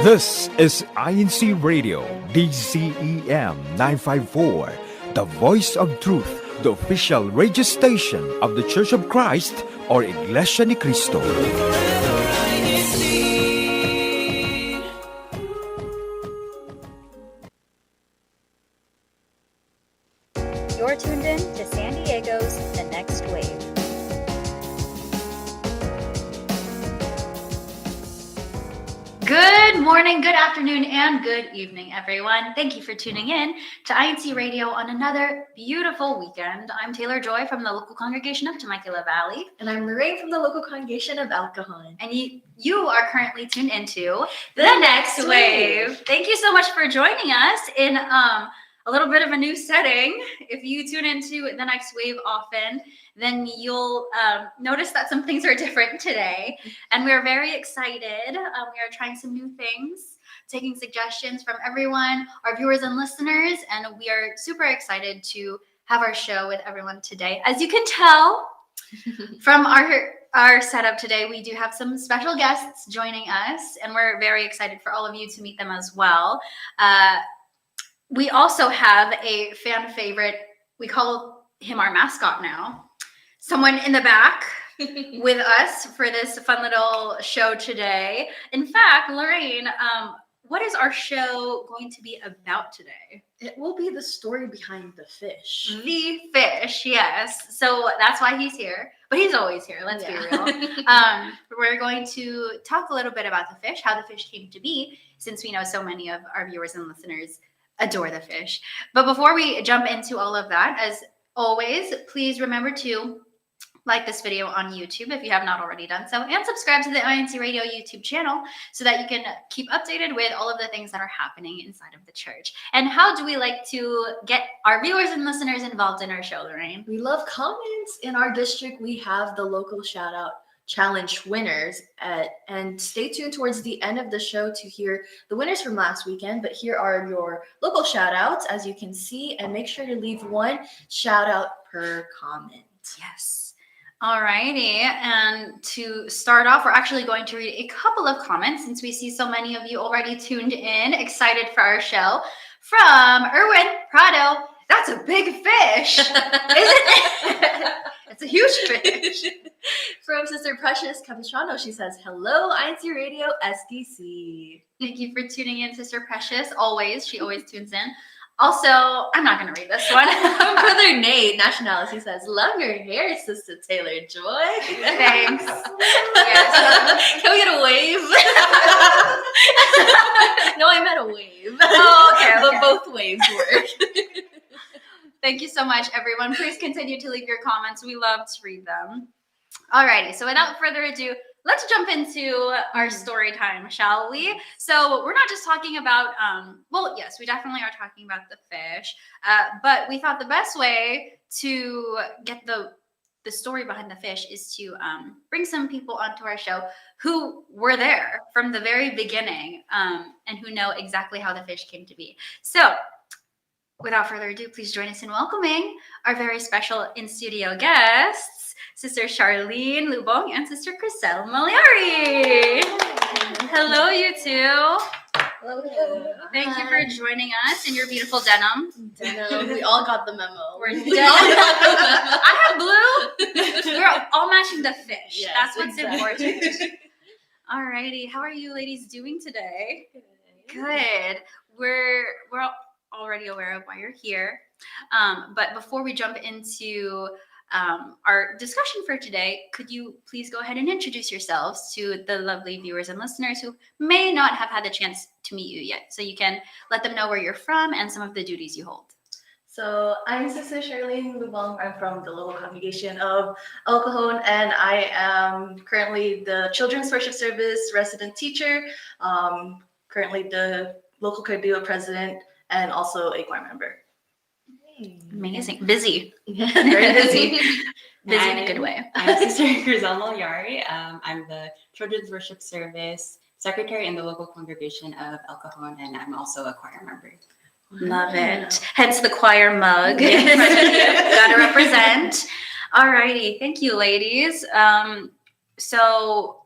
This is INCRadio, DCEM 954, the voice of truth, the official radio station of the Church of Christ or Iglesianicristo. You're tuned in to San Diego's The Next Wave. Good morning, good afternoon, and good evening, everyone. Thank you for tuning in to INCRadio on another beautiful weekend. I'm Taylor Joy from the local congregation of Temecula Valley. And I'm Lorraine from the local congregation of Cajon. And you are currently tuned into The Next Wave. Thank you so much for joining us in a little bit of a new setting. If you tune into The Next Wave often, then you'll notice that some things are different today. And we're very excited. We are trying some new things, taking suggestions from everyone, our viewers and listeners, and we are super excited to have our show with everyone today. As you can tell from our setup today, we do have some special guests joining us, and we're very excited for all of you to meet them as well. We also have a fan favorite. We call him our mascot now. Someone in the back with us for this fun little show today. In fact, Lorraine, what is our show going to be about today? It will be the story behind the fish. The fish, yes. So that's why he's here. But he's always here, let's be real. We're going to talk a little bit about the fish, how the fish came to be, since we know so many of our viewers and listeners adore the fish. But before we jump into all of that, as always, please remember to like this video on YouTube if you have not already done so, and subscribe to the INCRadio YouTube channel so that you can keep updated with all of the things that are happening inside of the church. And how do we like to get our viewers and listeners involved in our show, Lorraine? We love comments. In our district, we have the local shout out challenge winners, and stay tuned towards the end of the show to hear the winners from last weekend. But here are your local shout outs, as you can see, and make sure to leave one shout out per comment. Yes. All righty. And to start off, we're actually going to read a couple of comments since we see so many of you already tuned in, excited for our show. From Erwin Prado, that's a big fish, isn't it? It's a huge fish. From Sister Precious Capistrano, she says, "Hello, INCRadio SDC." Thank you for tuning in, Sister Precious. She always tunes in. Also, I'm not going to read this one. From Brother Nate, Nationality, says, "Love your hair, Sister Taylor Joy." Thanks. Yes. Can we get a wave? No, I meant a wave. Oh, okay. But both waves work. Thank you so much, everyone. Please continue to leave your comments. We love to read them. Alrighty, so without further ado, let's jump into our story time, shall we? So we're not just talking about, well, yes, we definitely are talking about the fish, but we thought the best way to get the story behind the fish is to bring some people onto our show who were there from the very beginning and who know exactly how the fish came to be. So without further ado, please join us in welcoming our very special in-studio guests, Sister Charlene Lubong and Sister Crisel Maliari. Hello, you two. Hello. Thank you for joining us in your beautiful denim. We all got the memo. We're I have blue. We're all matching the fish. Yes, That's what's exactly. important. Alrighty, how are you ladies doing today? Good. We're already aware of why you're here. But before we jump into our discussion for today, could you please go ahead and introduce yourselves to the lovely viewers and listeners who may not have had the chance to meet you yet, so you can let them know where you're from and some of the duties you hold. So I'm Sister Charlene Lubong. I'm from the local congregation of Cajon, and I am currently the Children's Worship Service resident teacher, currently the local cardio president, and also a choir member. Amazing. Busy. Very busy. Busy in a good way. I'm Sister Crisel Maliari. I'm the Children's Worship Service secretary in the local congregation of El Cajon, and I'm also a choir member. Love it. Hence the choir mug. Gotta represent. Alrighty. Thank you, ladies. So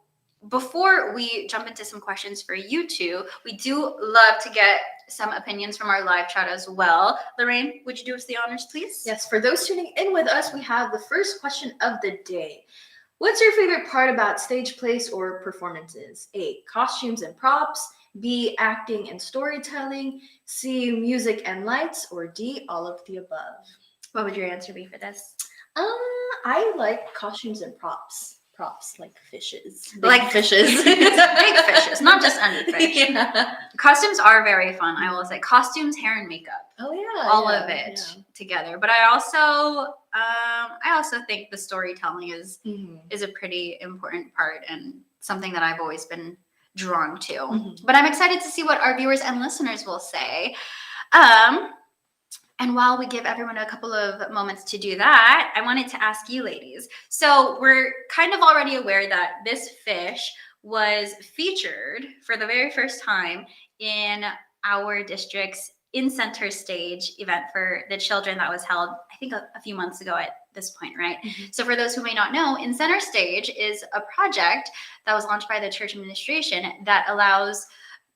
before we jump into some questions for you two, we do love to get some opinions from our live chat as well. Lorraine, would you do us the honors, please? Yes, for those tuning in with us, we have the first question of the day. What's your favorite part about stage plays or performances? A, costumes and props. B, acting and storytelling. C, music and lights. Or D, all of the above. What would your answer be for this? I like costumes and props. Props like fishes. Like fishes. Big fishes, not just any fish. Yeah. Costumes are very fun, I will say. Costumes, hair, and makeup. Oh yeah. All of it together. But I also think the storytelling is a pretty important part and something that I've always been drawn to. But I'm excited to see what our viewers and listeners will say. And while we give everyone a couple of moments to do that, I wanted to ask you ladies. So we're kind of already aware that this fish was featured for the very first time in our district's INCenter Stage event for the children that was held, I think, a few months ago at this point, right? So for those who may not know, INCenter Stage is a project that was launched by the church administration that allows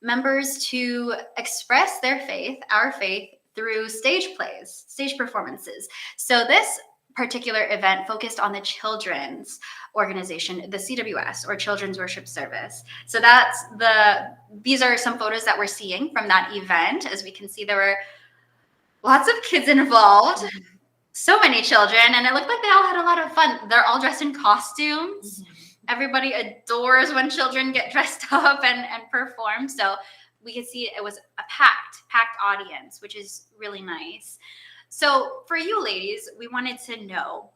members to express their faith, our faith, through stage plays, stage performances. So this particular event focused on the children's organization, the CWS, or Children's Worship Service. So these are some photos that we're seeing from that event. As we can see, there were lots of kids involved, so many children, and it looked like they all had a lot of fun. They're all dressed in costumes. Everybody adores when children get dressed up and perform. So we could see it was a packed audience, which is really nice. So for you ladies, we wanted to know,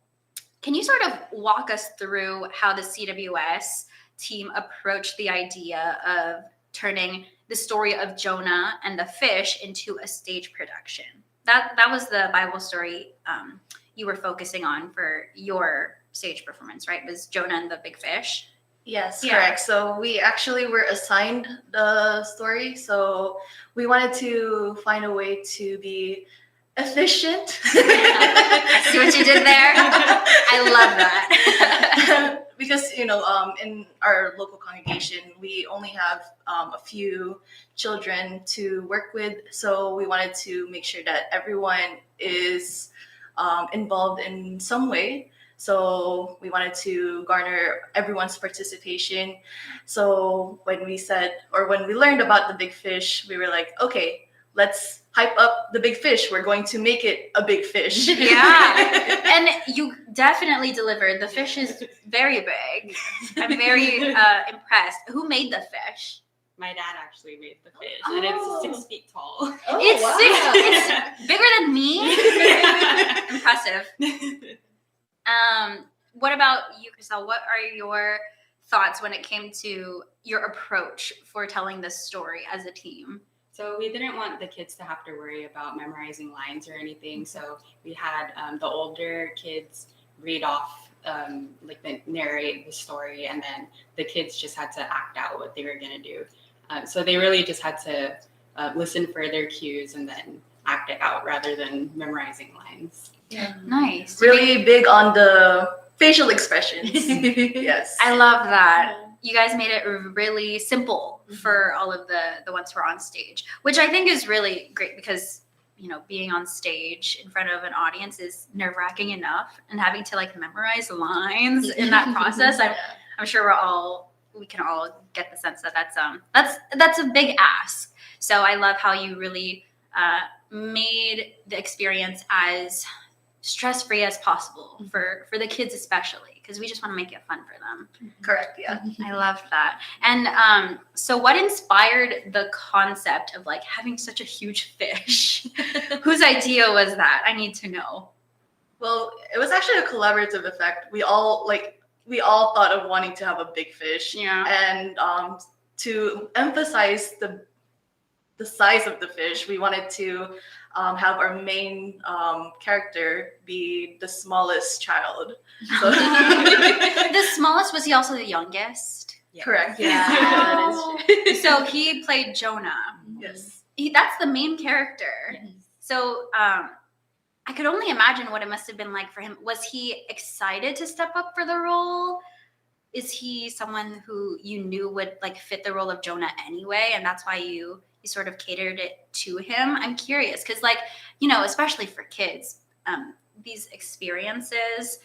can you sort of walk us through how the CWS team approached the idea of turning the story of Jonah and the fish into a stage production? That was the Bible story you were focusing on for your stage performance, right? It was Jonah and the big fish. Yes, correct. So we actually were assigned the story. So we wanted to find a way to be efficient. See what you did there? I love that. Because, in our local congregation, we only have a few children to work with. So we wanted to make sure that everyone is involved in some way. So we wanted to garner everyone's participation. So when we learned about the big fish, we were like, okay, let's hype up the big fish. We're going to make it a big fish. Yeah. And you definitely delivered. The fish is very big. I'm very impressed. Who made the fish? My dad actually made the fish, and it's 6 feet tall. Oh, It's bigger than me. Impressive. What about you, Crystal? What are your thoughts when it came to your approach for telling this story as a team? So we didn't want the kids to have to worry about memorizing lines or anything. So we had the older kids read off, narrate the story, and then the kids just had to act out what they were going to do. So they really just had to listen for their cues and then act it out rather than memorizing lines. Yeah. Nice. Really big on the facial expressions. Yes. I love that. You guys made it really simple for all of the ones who are on stage, which I think is really great because, being on stage in front of an audience is nerve-wracking enough, and having to memorize lines in that process, I'm sure we can all get the sense that that's a big ask. So I love how you really made the experience as stress-free as possible for the kids, especially because we just want to make it fun for them. Correct. Yeah. I love that. And so what inspired the concept of having such a huge fish? Whose idea was that? I need to know. Well, it was actually a collaborative effect. We all thought of wanting to have a big fish. Yeah. And to emphasize the size of the fish, we wanted to have our main character be the smallest child. So The smallest, was he also the youngest? Yeah. Correct. Yeah. That is. So he played Jonah. Yes. That's the main character. Yes. So I could only imagine what it must have been like for him. Was he excited to step up for the role? is he someone who you knew would like fit the role of Jonah anyway, and that's why you sort of catered it to him? I'm curious because, like, you know, especially for kids, these experiences,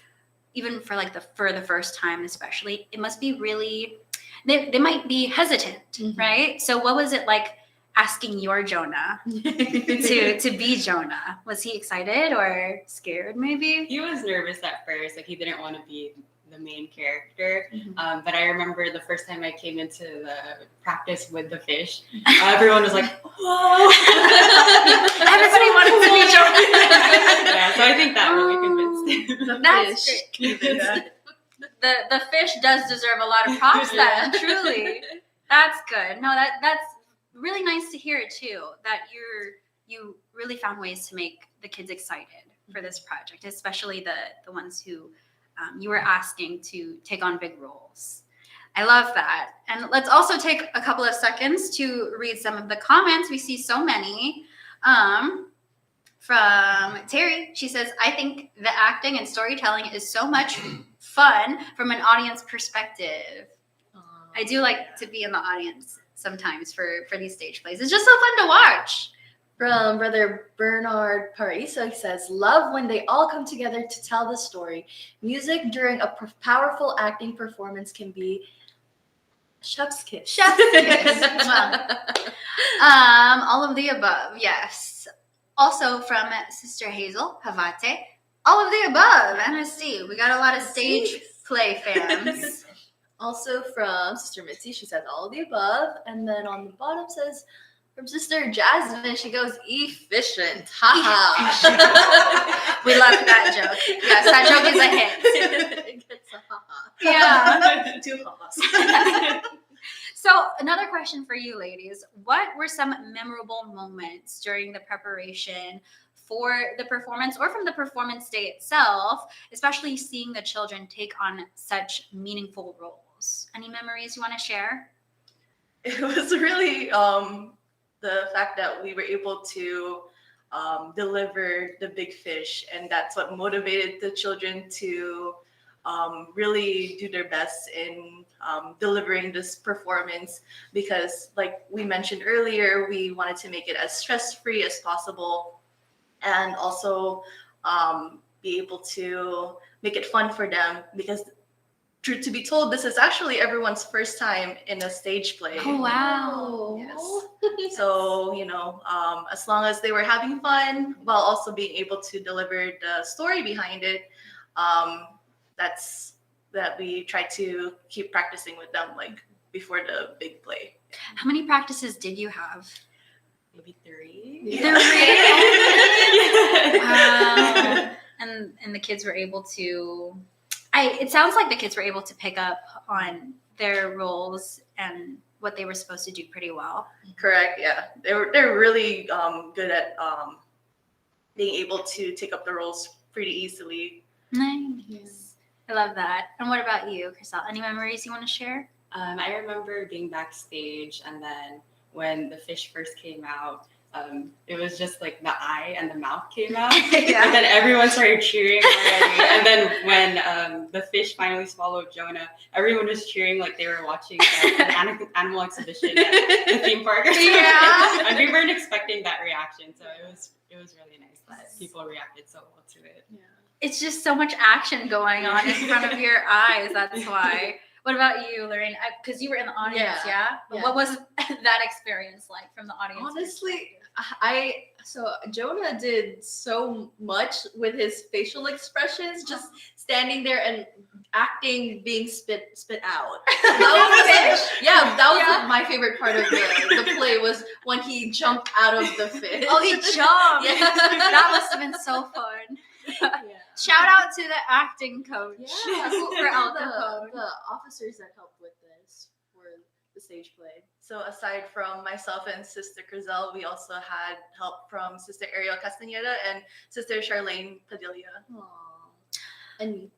even for like for the first time, especially, it must be really. They might be hesitant, right? So, what was it like asking your Jonah to be Jonah? Was he excited or scared? Maybe He was nervous at first, like he didn't want to be the main character. But I remember the first time I came into the practice with the fish, everyone was like, "Whoa!" Everybody wanted to be Jonah. Yeah, so I think that really convinced him. That's great. The fish does deserve a lot of props then, truly. That's good. No, that's really nice to hear too, that you really found ways to make the kids excited for this project, especially the ones who you were asking to take on big roles. I love that. And let's also take a couple of seconds to read some of the comments. We see so many. From Terry, she says, I think the acting and storytelling is so much fun from an audience perspective. I do like to be in the audience sometimes for these stage plays. It's just so fun to watch. From Brother Bernard Paraiso, he says, love when they all come together to tell the story. Music during a powerful acting performance can be chef's kiss. Chef's kiss. Well, all of the above, yes. Also from Sister Hazel Havate, all of the above. NSC, we got a lot of stage play fans. Also from Sister Mitzi, she says all of the above. And then on the bottom says, from Sister Jasmine, she goes, efficient. Ha. We love that joke. Yes, that joke is a hit. It gets a ha-ha. Yeah. 2 ha-has. So another question for you ladies. What were some memorable moments during the preparation for the performance or from the performance day itself, especially seeing the children take on such meaningful roles? Any memories you want to share? It was really the fact that we were able to deliver the big fish, and that's what motivated the children to really do their best in delivering this performance, because like we mentioned earlier, we wanted to make it as stress-free as possible, and also be able to make it fun for them, because truth to be told, this is actually everyone's first time in a stage play. Oh, wow. Yes. So, you know, as long as they were having fun while also being able to deliver the story behind it, that's that we try to keep practicing with them, like before the big play. How many practices did you have? Maybe 3. Yeah. 3? Wow. And the kids were able to, it sounds like the kids were able to pick up on their roles and what they were supposed to do pretty well. Correct. Yeah, they're really good at being able to take up the roles pretty easily. Nice. Yes. I love that. And what about you, Crystal? Any memories you want to share? I remember being backstage, and then when the fish first came out, it was just like the eye and the mouth came out. Yeah. And then everyone started cheering already. And then when the fish finally swallowed Jonah, everyone was cheering like they were watching an animal exhibition at the theme park or something. Yeah. And we weren't expecting that reaction, so it was really nice that people reacted so well to it. Yeah. It's just so much action going on in front of your eyes. That's why. What about you, Lorraine? Because you were in the audience, yeah? Yeah. What was that experience like from the audience? Honestly, so Jonah did so much with his facial expressions, just standing there and acting being spit out. That was my favorite part of the play, was when he jumped out of the fish. Oh, he jumped. Yeah. That must have been so fun. Yeah. Shout out to the acting coach Yeah, for Al Capone. the officers that helped with this for the stage play. So aside from myself and Sister Crizel, we also had help from Sister Ariel Castaneda and Sister Charlene Padilla. Aww. And me.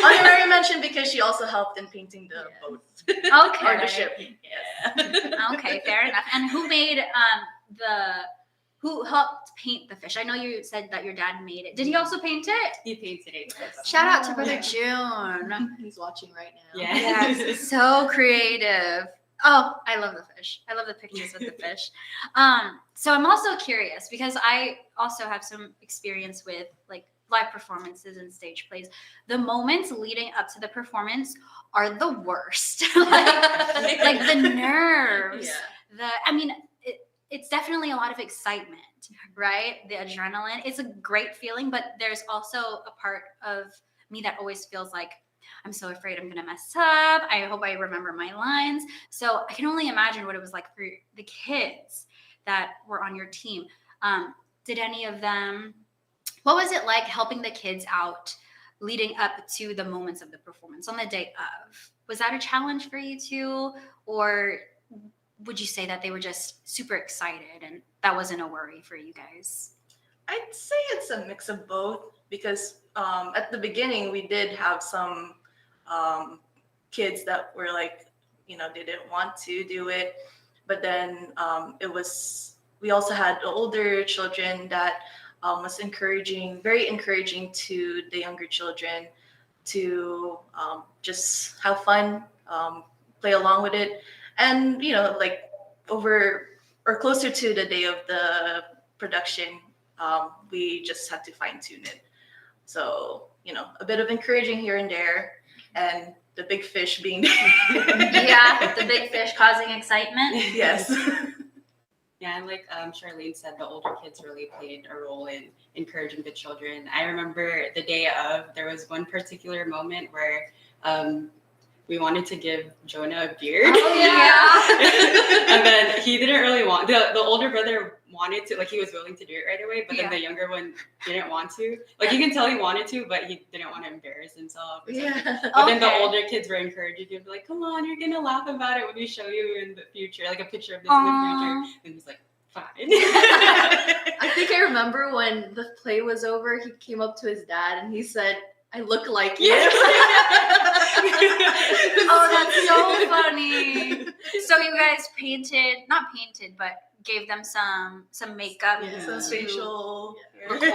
Honorary mention because she also helped in painting the boat. Okay. Or the ship. Okay, fair enough. And who made who helped paint the fish? I know you said that your dad made it. Did he also paint it? He painted it. Shout out to Brother June. He's watching right now. Yeah. Yes, so creative. Oh, I love the fish. I love the pictures with the fish. So I'm also curious because I also have some experience with like live performances and stage plays. The moments leading up to the performance are the worst. like the nerves. It's definitely a lot of excitement, right? The adrenaline. It's a great feeling, but there's also a part of me that always feels like I'm so afraid I'm going to mess up. I hope I remember my lines. So I can only imagine what it was like for the kids that were on your team. Did any of them, what was it like helping the kids out leading up to the moments of the performance on the day of? Was that a challenge for you too? Or would you say that they were just super excited and that wasn't a worry for you guys? I'd say it's a mix of both because at the beginning we did have some kids that were like, they didn't want to do it. But then we also had older children that was very encouraging to the younger children to just have fun, play along with it. And, like over or closer to the day of the production, we just had to fine tune it. So, a bit of encouraging here and there, and the big fish being Yeah, the big fish causing excitement. Yes. Yeah, and like Charlene said, the older kids really played a role in encouraging the children. I remember the day of, there was one particular moment where we wanted to give Jonah a beard. Oh, yeah. And then he didn't really want, the older brother wanted to, like he was willing to do it right away, but then the younger one didn't want to. Like you can tell he wanted to, but he didn't want to embarrass himself. Yeah. But then the older kids were encouraging him, like, come on, you're going to laugh about it when we show you in the future, like a picture of this in the future. And he's like, fine. I think I remember when the play was over, he came up to his dad and he said, I look like you. Oh, that's so funny. So you guys not painted, but gave them some makeup. Yeah, some facial. Look older.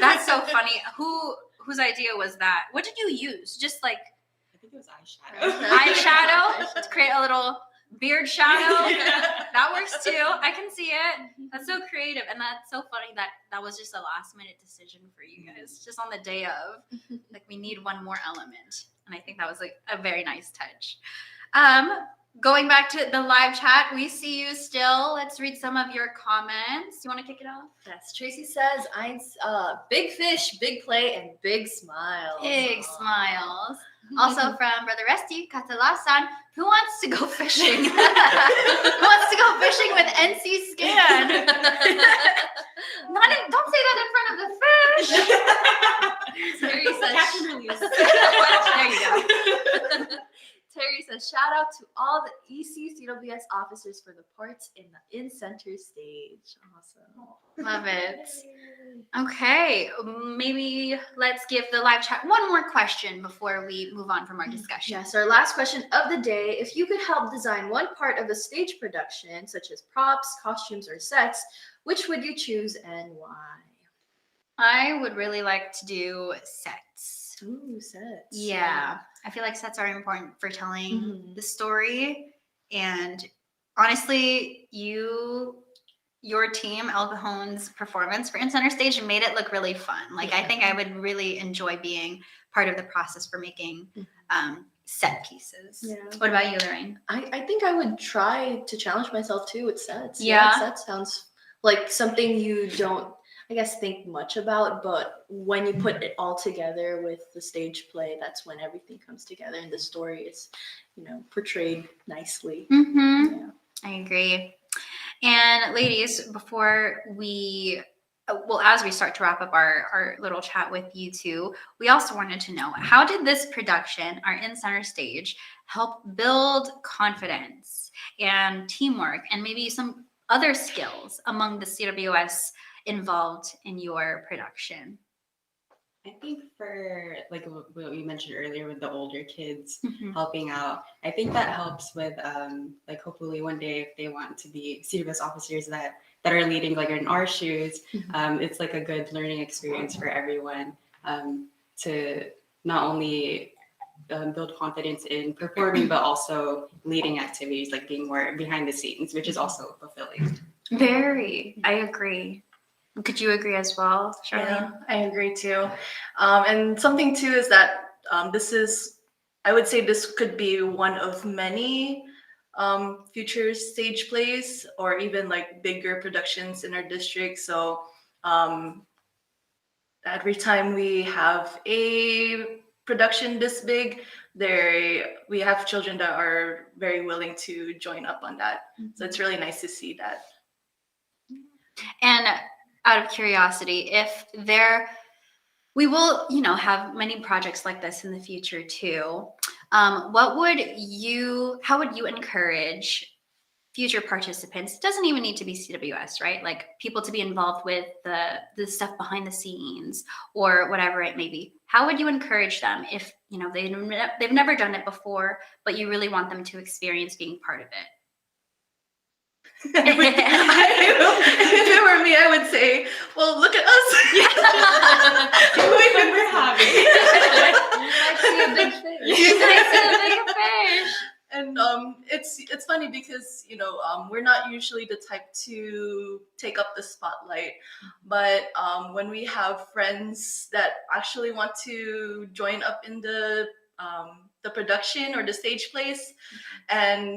That's so funny. Whose idea was that? What did you use? Just like I think it was eyeshadow. eyeshadow to create a little beard shadow. That works too. I can see it. That's so creative, and that's so funny that was just a last minute decision for you guys, just on the day of. Like we need one more element, and I think that was like a very nice touch. Going back to the live chat, we see you still. Let's read some of your comments. Do you want to kick it off? Yes, Tracy says, big fish, big play, and big smiles. Big smiles. Also from Brother Resty, Katalasan, who wants to go fishing? Who wants to go fishing with NC Scan? Don't say that in front of the fish. Terry says, Catch and release. there you go. Terry says, shout out to all the CWS officers for the parts in the INCenter Stage. Awesome. Love it. Okay, maybe let's give the live chat one more question before we move on from our discussion. Yes, our last question of the day. If you could help design one part of a stage production, such as props, costumes, or sets, which would you choose and why? I would really like to do sets. Ooh, sets. Yeah. I feel like sets are important for telling the story. And honestly, your team, El Cajon's performance for INCenter Stage made it look really fun. Like, I think I would really enjoy being part of the process for making set pieces. Yeah. What about you, Lorraine? I think I would try to challenge myself too with sets. Yeah. Sets sounds like something you don't, I guess, think much about, but when you put it all together with the stage play, that's when everything comes together and the story is, portrayed nicely. Mm-hmm. Yeah. I agree. And ladies, before as we start to wrap up our little chat with you two, we also wanted to know, how did this production, our INCenter Stage, help build confidence and teamwork and maybe some other skills among the CWS involved in your production? I think for like what we mentioned earlier with the older kids Mhm. helping out, I think that helps with like hopefully one day if they want to be CWS officers that are leading like in our shoes, it's like a good learning experience for everyone to not only build confidence in performing but also leading activities, like being more behind the scenes, which is also fulfilling. Very, I agree. Could you agree as well, Charlene? Yeah, I agree too. And something too is that I would say this could be one of many future stage plays or even like bigger productions in our district. So um, every time we have a production this big, we have children that are very willing to join up on that. So it's really nice to see that. And out of curiosity, we will, have many projects like this in the future too. How would you encourage future participants? It doesn't even need to be CWS, right? Like people to be involved with the stuff behind the scenes or whatever it may be. How would you encourage them if, they've never done it before, but you really want them to experience being part of it? If it were me, I would say, well, look at us. We're having. You might see a big fish. And it's funny because we're not usually the type to take up the spotlight, but when we have friends that actually want to join up in the production or the stage plays, and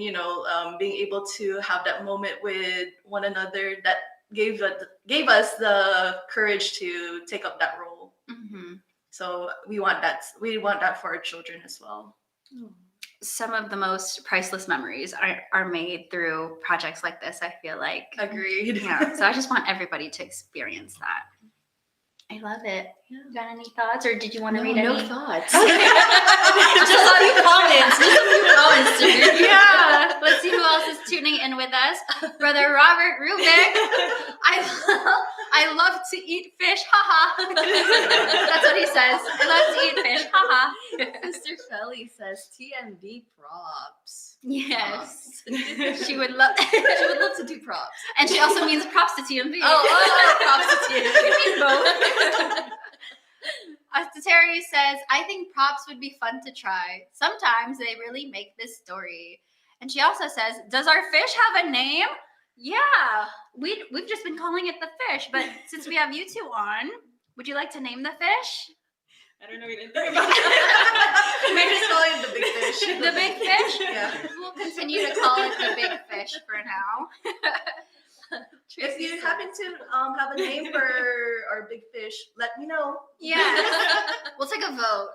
being able to have that moment with one another, that gave us the courage to take up that role. Mm-hmm. So we want that for our children as well. Some of the most priceless memories are made through projects like this, I feel like. Agreed. Yeah. So I just want everybody to experience that. I love it. You got any thoughts, or did you want to read any? No thoughts. Just a few comments. Yeah. Let's see who else is tuning in with us. Brother Robert Rubik. I love to eat fish. Haha. That's what he says. I love to eat fish. Haha. Sister Felly says TMD props. Yes. She would love to do props. And she also means props to TMV. Props to TMV. We mean both. Terry says, I think props would be fun to try. Sometimes they really make this story. And she also says, does our fish have a name? Yeah, we've just been calling it the fish, but since we have you two on, would you like to name the fish? I don't know. We didn't think about it. We're just calling it the big fish. The big fish? Yeah. We'll continue to call it the big fish for now. If you happen to have a name for our big fish, let me know. Yeah. We'll take a vote.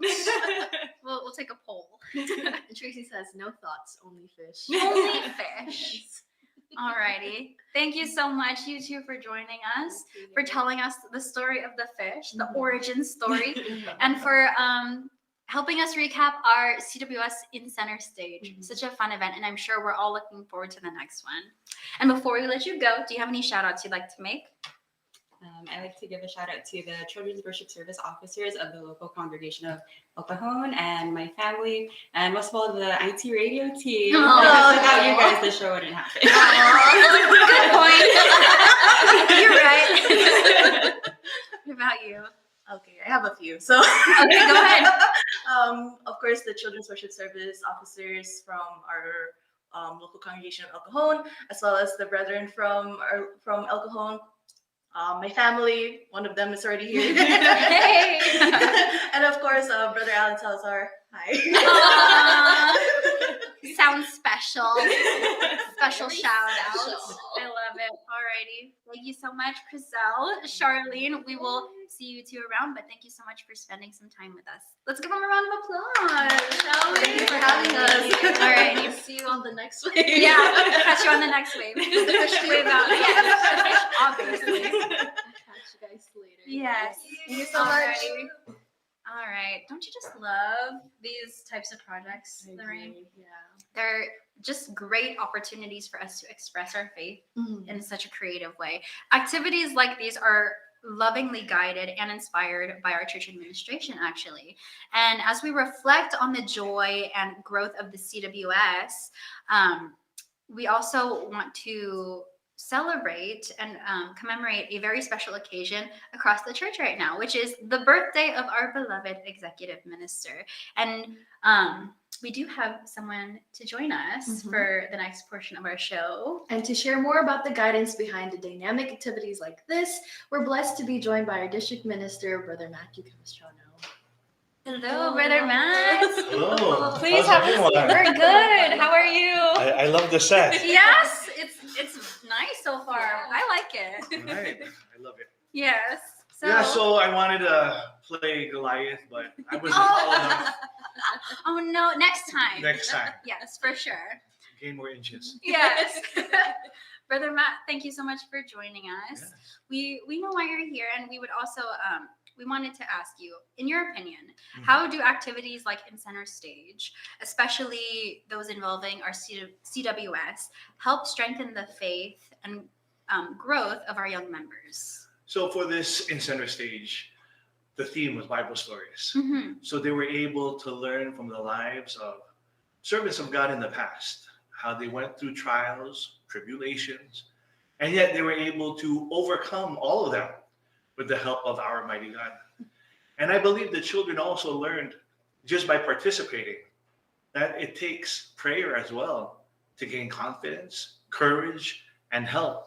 We'll take a poll. And Tracy says, no thoughts, only fish. Only fish. Alrighty. Thank you so much, you two, for joining us, for telling us the story of the fish, the origin story, and for helping us recap our CWS INCenter Stage. Such a fun event, and I'm sure we're all looking forward to the next one. And before we let you go, do you have any shout outs you'd like to make? I'd like to give a shout out to the Children's Worship Service officers of the local congregation of El Cajon and my family, and most of all the INCRadio team. Without you guys, the show wouldn't happen. Good point. You're right. What about you? Okay, I have a few. So okay, go ahead. Of course, the Children's Worship Service officers from our local congregation of El Cajon, as well as the brethren from El Cajon. My family, one of them is already here. Hey. And of course, Brother Alan Salazar. Hi. Sounds special. Special shout out. I love it. Alrighty. Thank you so much, Chriselle, Charlene. We will see you two around, but thank you so much for spending some time with us. Let's give them a round of applause, shall we? Thank you for having us. Alrighty. See you on the next one. Yeah, catch you on the next wave. The fish wave out. Yeah, obviously. Catch you guys later. Yes. Thank you so much. All right. Don't you just love these types of projects, Lorraine? Yeah. They're just great opportunities for us to express our faith in such a creative way. Activities like these are lovingly guided and inspired by our church administration, actually. And as we reflect on the joy and growth of the CWS, we also want to celebrate and commemorate a very special occasion across the church right now, which is the birthday of our beloved executive minister. And we do have someone to join us for the next portion of our show. And to share more about the guidance behind the dynamic activities like this, we're blessed to be joined by our district minister, Brother Matthew Cajon. Hello, Brother Matt. Hello. Please How's have a seat. everyone? We're good. How are you? I love the set. Yes, it's nice so far. I like it. Right. I love it. Yes. So I wanted to play Goliath, but I wasn't tall enough. Oh no, next time. Next time. Yes, for sure. Gain more inches. Yes. Brother Matt, thank you so much for joining us. Yes. We know why you're here, and we would also we wanted to ask you, in your opinion, how do activities like INCenter Stage, especially those involving our CWS, help strengthen the faith and growth of our young members? So for this INCenter Stage, the theme was Bible stories. Mm-hmm. So they were able to learn from the lives of servants of God in the past, how they went through trials, tribulations, and yet they were able to overcome all of them with the help of our mighty God. And I believe the children also learned, just by participating, that it takes prayer as well to gain confidence, courage, and help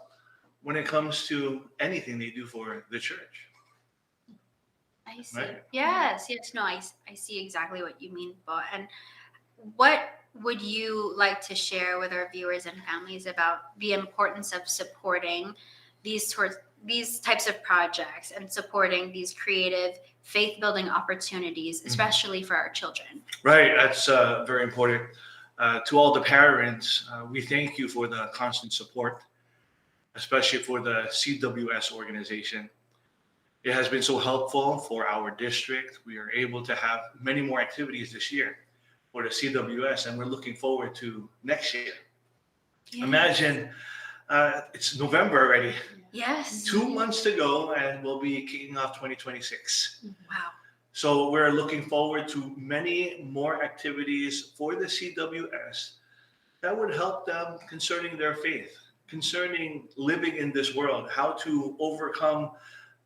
when it comes to anything they do for the church. I see. Right. Yes. No, I see exactly what you mean, Bo. And what would you like to share with our viewers and families about the importance of supporting these types of projects and supporting these creative faith-building opportunities, especially for our children? Right, that's very important. To all the parents, we thank you for the constant support, especially for the CWS organization. It has been so helpful for our district. We are able to have many more activities this year for the CWS, and we're looking forward to next year. Yeah. Imagine it's November already. Yes. 2 months to go, and we'll be kicking off 2026. Wow. So we're looking forward to many more activities for the CWS that would help them concerning their faith, concerning living in this world, how to overcome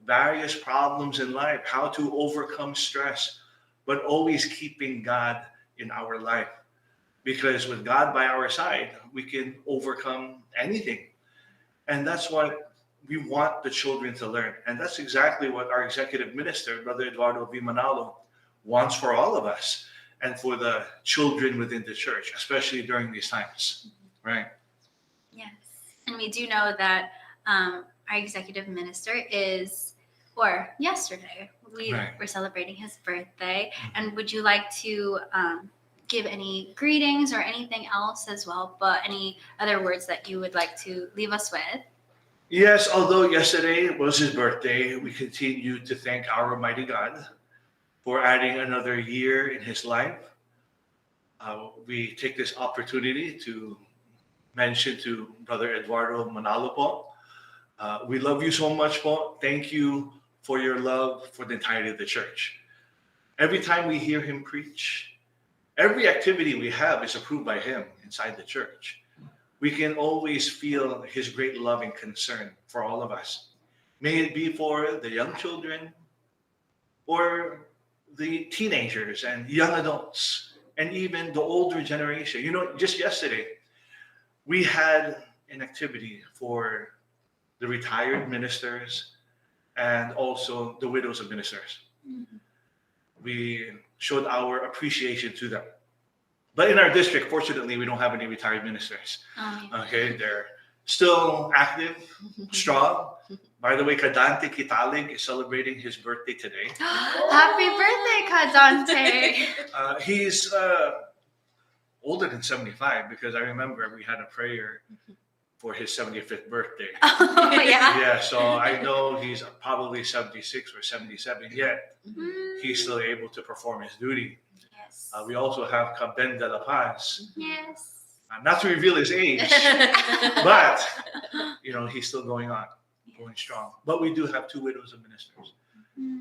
various problems in life, how to overcome stress, but always keeping God in our life. Because with God by our side, we can overcome anything. And that's what we want the children to learn. And that's exactly what our executive minister, Brother Eduardo V. Manalo, wants for all of us and for the children within the church, especially during these times, right? Yes. And we do know that our executive minister yesterday, we were celebrating his birthday. And would you like to give any greetings or anything else as well, but any other words that you would like to leave us with? Yes, although yesterday was his birthday, we continue to thank our mighty God for adding another year in his life. We take this opportunity to mention to Brother Eduardo Manalo po. We love you so much po. Thank you for your love for the entirety of the church. Every time we hear him preach, every activity we have is approved by him inside the church. We can always feel his great love and concern for all of us. May it be for the young children or the teenagers and young adults and even the older generation. You know, just yesterday, we had an activity for the retired ministers and also the widows of ministers. Mm-hmm. We showed our appreciation to them. But in our district, fortunately, we don't have any retired ministers. Okay, they're still active, strong. By the way, Kadante Kitalig is celebrating his birthday today. Happy birthday, Kadante! He's older than 75 because I remember we had a prayer for his 75th birthday. Oh, yeah? Yeah, so I know he's probably 76 or 77 yet. He's still able to perform his duty. Yes. We also have Caben de la Paz. Yes. Not to reveal his age, but you know he's still going on. going strong. But we do have 2 widows of ministers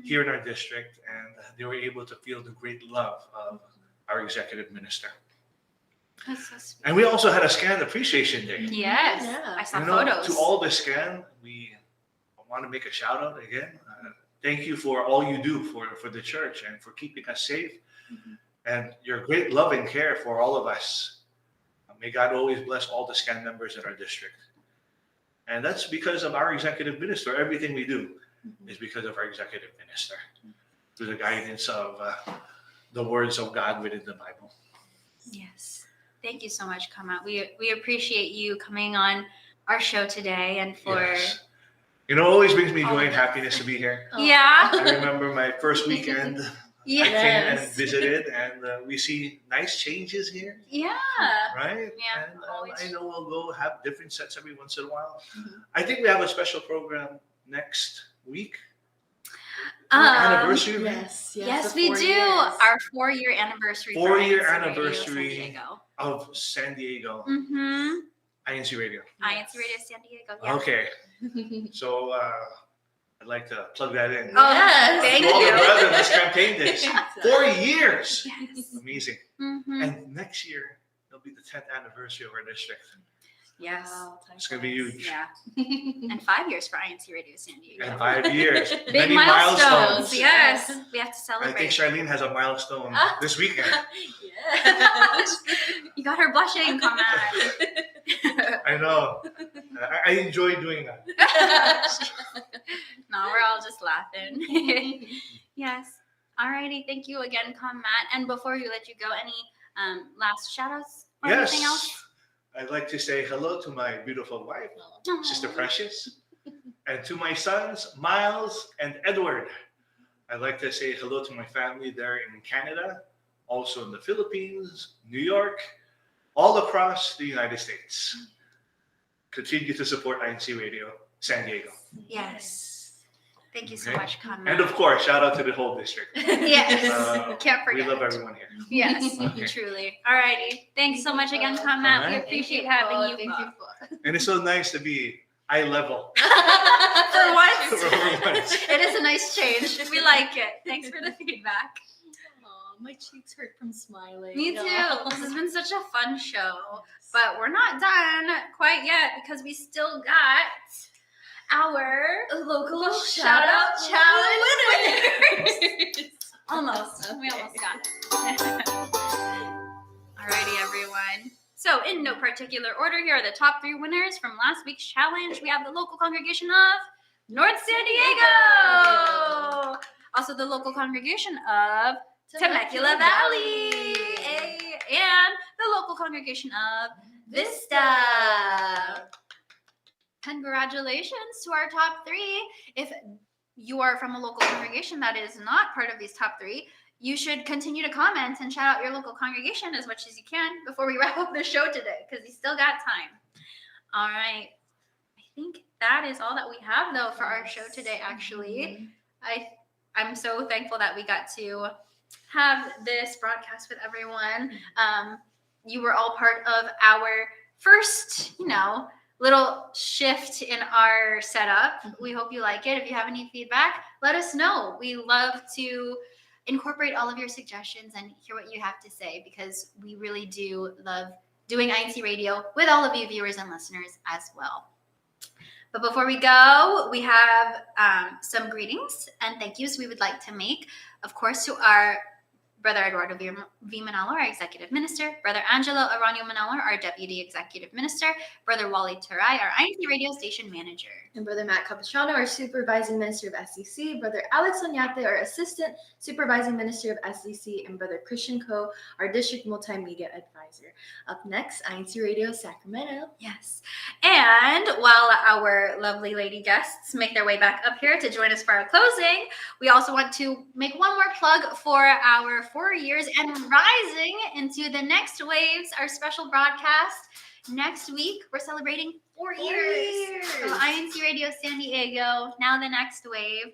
here in our district, and they were able to feel the great love of our executive minister. That's so sweet. And we also had a Scan Appreciation Day. Yes, Yeah. I saw You know, photos. to all the Scan, we want to make a shout out again. Thank you for all you do for the church and for keeping us safe, and your great love and care for all of us. May God always bless all the Scan members in our district. And that's because of our executive minister. Everything we do is because of our executive minister, through the guidance of the words of God within the Bible. Yes. Thank you so much, Kama. We appreciate you coming on our show today and for Yes. You know, it always brings me all joy of and it. happiness to be here. Yeah. I remember my first weekend. I Yeah. came and Yes. visited, and we see nice changes here, Yeah. right? Yeah, And always. I know we'll go have different sets every once in a while. Mhm. I think we have a special program next week. Anniversary. right? Yes, the we 4 do. years. Our 4-year anniversary. for 4-year INC Radio anniversary. San Diego. Of San Diego, Mm-hmm. INC Radio. INC Radio San Diego. Yeah. Okay, so I'd like to plug that in. Oh, Yes. thank To all the you. brethren, let's campaign this. 4 years. Yes. Amazing. Mm-hmm. And next year, it'll be the 10th anniversary of our district. Yes. Wow, time It's going to be flies. huge. Yeah. And 5 years for INC Radio San Diego. And 5 years. Big Many milestones. milestones. Yes. We have to I celebrate. think Charlene has a milestone this weekend. Yes. You got her blushing, come on. I know. I enjoy doing that. No, we're all just laughing. Yes. Alrighty. Thank you again, Matt. And before we let you go, any last shout outs or anything else? Yes. I'd like to say hello to my beautiful wife, Sister Precious, and to my sons, Miles and Edward. I'd like to say hello to my family there in Canada, also in the Philippines, New York, all across the United States. Continue to support INC Radio San Diego. Yes. Thank you so Okay. much, Matt. And of course, shout out to the whole district. Yes. Can't We forget. love everyone here. Yes, Okay. truly. Alrighty. Thanks so much again, Matt. We Alright. appreciate having you. Thank you. And it's so nice to be eye level. For once. For once. It is a nice change. We like it. Thanks for the feedback. Aw, my cheeks hurt from smiling. Me too. Aw. This has been such a fun show. But we're not done quite yet because we still got our local shout out challenge winners. Almost. We almost got it. Alrighty, everyone. So, in no particular order, here are the top 3 winners from last week's challenge. We have the local congregation of North San Diego. Also, the local congregation of Temecula Valley. And the local congregation of Vista. Congratulations to our top 3. If you are from a local congregation that is not part of these top 3, you should continue to comment and shout out your local congregation as much as you can before we wrap up the show today, because you still got time. All right. I think that is all that we have, though, for our show today, actually. I'm so thankful that we got to have this broadcast with everyone. You were all part of our first, little shift in our setup. We hope you like it. If you have any feedback, let us know. We love to incorporate all of your suggestions and hear what you have to say, because we really do love doing INC Radio with all of you viewers and listeners as well. But before we go, we have some greetings and thank yous we would like to make, of course, to our Brother Eduardo V. Manalo, our Executive Minister, Brother Angelo Aranio Manalo, our Deputy Executive Minister, Brother Wally Turay, our INC Radio Station Manager. And Brother Matt Capistrano, our Supervising Minister of SEC, Brother Alex Oñate, our Assistant Supervising Minister of SEC, and Brother Christian Ko, our District Multimedia Advisor. Up next, INC Radio Sacramento. Yes. And while our lovely lady guests make their way back up here to join us for our closing, we also want to make one more plug for our 4 years and rising into the next waves, our special broadcast. Next week, we're celebrating 4 years of INC Radio San Diego, now the next wave.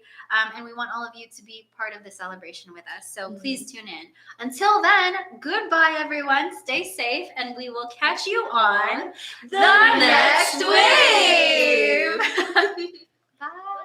And we want all of you to be part of the celebration with us. So please tune in. Until then, goodbye, everyone. Stay safe, and we will catch you on the next wave. Bye.